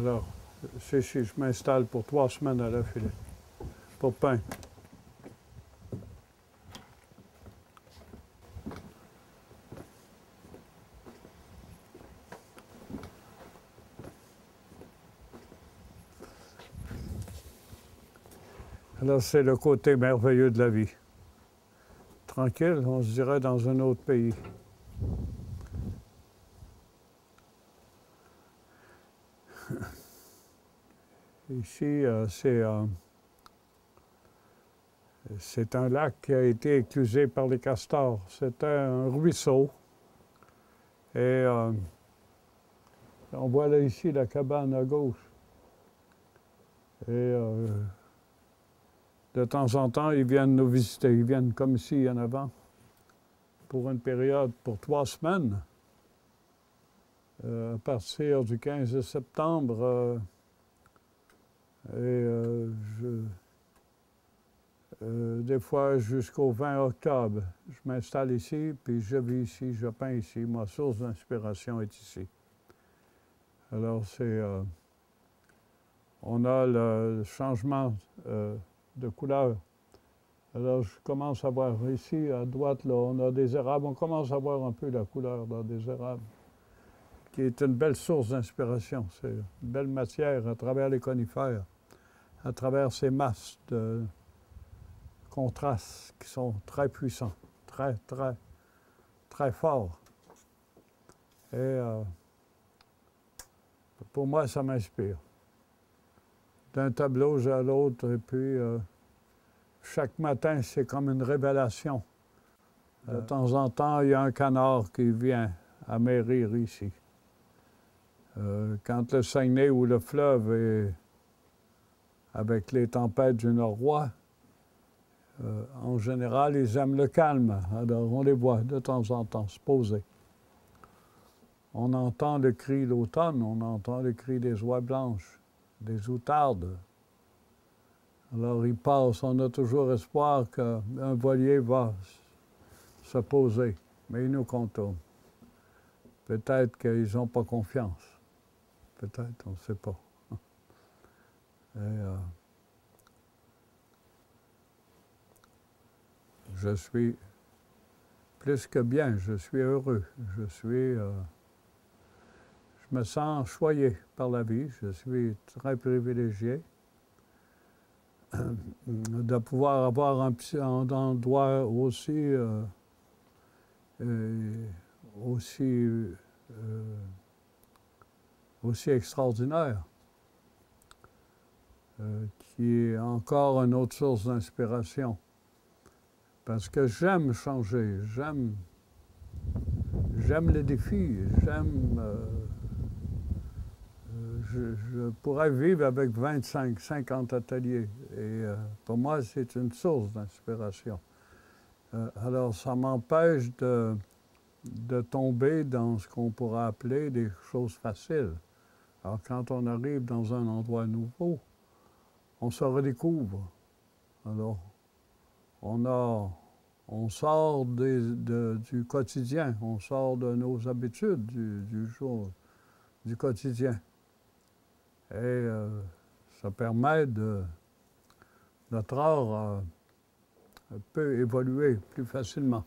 Alors, c'est ici, je m'installe pour 3 semaines à la filet, pour pain. Alors, c'est le côté merveilleux de la vie. Tranquille, on se dirait dans un autre pays. Ici, c'est un lac qui a été éclusé par les castors. C'était un ruisseau. Et on voit là ici la cabane à gauche. Et de temps en temps, ils viennent nous visiter. Ils viennent comme ici en avant pour une période, pour 3 semaines. À partir du 15 septembre, des fois jusqu'au 20 octobre. Je m'installe ici, puis je vis ici, je peins ici. Ma source d'inspiration est ici. Alors, on a le changement de couleur. Alors, je commence à voir ici, à droite, là, on a des érables. On commence à voir un peu la couleur là, des érables, qui est une belle source d'inspiration. C'est une belle matière à travers les conifères, à travers ces masses de contrastes qui sont très puissants, très, très, très forts. Et pour moi, ça m'inspire. D'un tableau à l'autre, et puis chaque matin, c'est comme une révélation. De temps en temps, il y a un canard qui vient amérir ici. Quand le Saguenay ou le fleuve est avec les tempêtes du Noroît, en général, ils aiment le calme. Alors, on les voit de temps en temps se poser. On entend le cri de l'automne, on entend le cri des oies blanches, des outardes. Alors, ils passent. On a toujours espoir qu'un voilier va se poser, mais ils nous contournent. Peut-être qu'ils n'ont pas confiance. Peut-être, on ne sait pas. Et, je suis plus que bien, je suis heureux. Je me sens choyé par la vie, je suis très privilégié de pouvoir avoir un endroit aussi, aussi extraordinaire, qui est encore une autre source d'inspiration. Parce que j'aime changer, j'aime les défis, je pourrais vivre avec 25, 50 ateliers. Et pour moi, c'est une source d'inspiration. Alors, ça m'empêche de tomber dans ce qu'on pourrait appeler des choses faciles. Alors, quand on arrive dans un endroit nouveau, on se redécouvre. Alors, on sort du quotidien, on sort de nos habitudes du jour, du quotidien. Et ça permet notre art peut évoluer plus facilement.